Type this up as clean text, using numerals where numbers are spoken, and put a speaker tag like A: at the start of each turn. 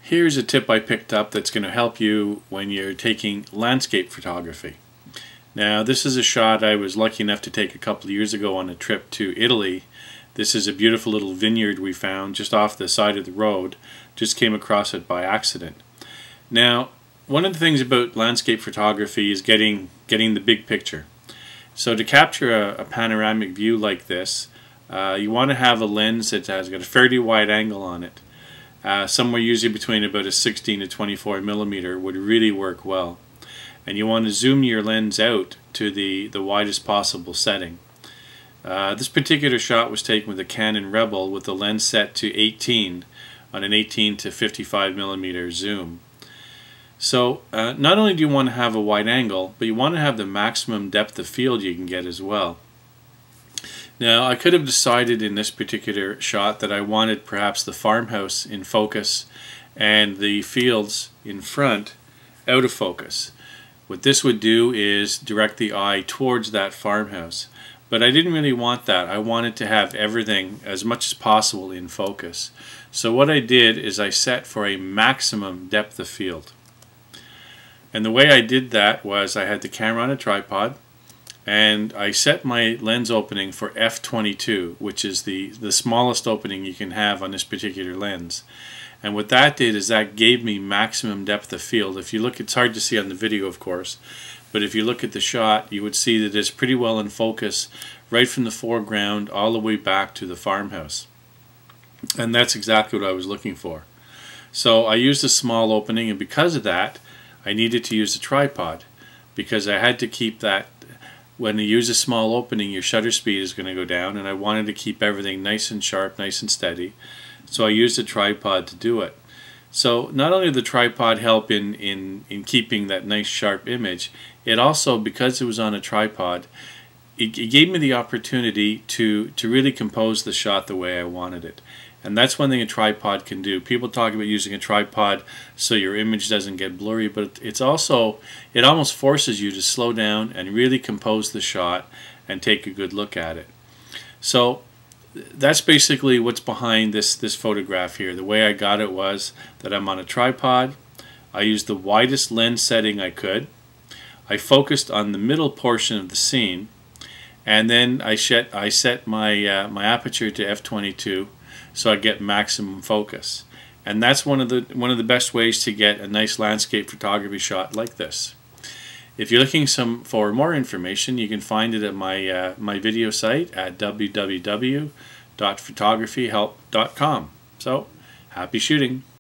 A: Here's a tip I picked up that's going to help you when you're taking landscape photography. Now, this is a shot I was lucky enough to take a couple of years ago on a trip to Italy. This is a beautiful little vineyard we found just off the side of the road. Just came across it by accident. Now, one of the things about landscape photography is getting the big picture. So to capture a panoramic view like this, you want to have a lens that has got a fairly wide angle on it. Somewhere usually between about a 16 to 24 millimeter would really work well. And you want to zoom your lens out to the widest possible setting. This particular shot was taken with a Canon Rebel with the lens set to 18 on an 18 to 55 millimeter zoom. So not only do you want to have a wide angle, but you want to have the maximum depth of field you can get as well. Now, I could have decided in this particular shot that I wanted perhaps the farmhouse in focus and the fields in front out of focus. What this would do is direct the eye towards that farmhouse. But I didn't really want that. I wanted to have everything as much as possible in focus. So what I did is I set for a maximum depth of field. And the way I did that was I had the camera on a tripod, and I set my lens opening for f/22, which is the smallest opening you can have on this particular lens. And what that did is that gave me maximum depth of field. If you look, it's hard to see on the video, of course, but if you look at the shot, you would see that it's pretty well in focus right from the foreground all the way back to the farmhouse. And that's exactly what I was looking for. So I used a small opening, and because of that, I needed to use a tripod, because I had to keep that. When you use a small opening, your shutter speed is going to go down, and I wanted to keep everything nice and sharp, nice and steady. So I used a tripod to do it. So not only did the tripod help in keeping that nice sharp image, it also, because it was on a tripod, it gave me the opportunity to really compose the shot the way I wanted it. And that's one thing a tripod can do. People talk about using a tripod so your image doesn't get blurry, but it almost forces you to slow down and really compose the shot and take a good look at it. So that's basically what's behind this photograph here. The way I got it was that I'm on a tripod. I used the widest lens setting I could. I focused on the middle portion of the scene, and then I set my my aperture to f/22 so I get maximum focus. And that's one of the best ways to get a nice landscape photography shot like this. If you're looking for more information, you can find it at my video site at www.photographyhelp.com. So, happy shooting!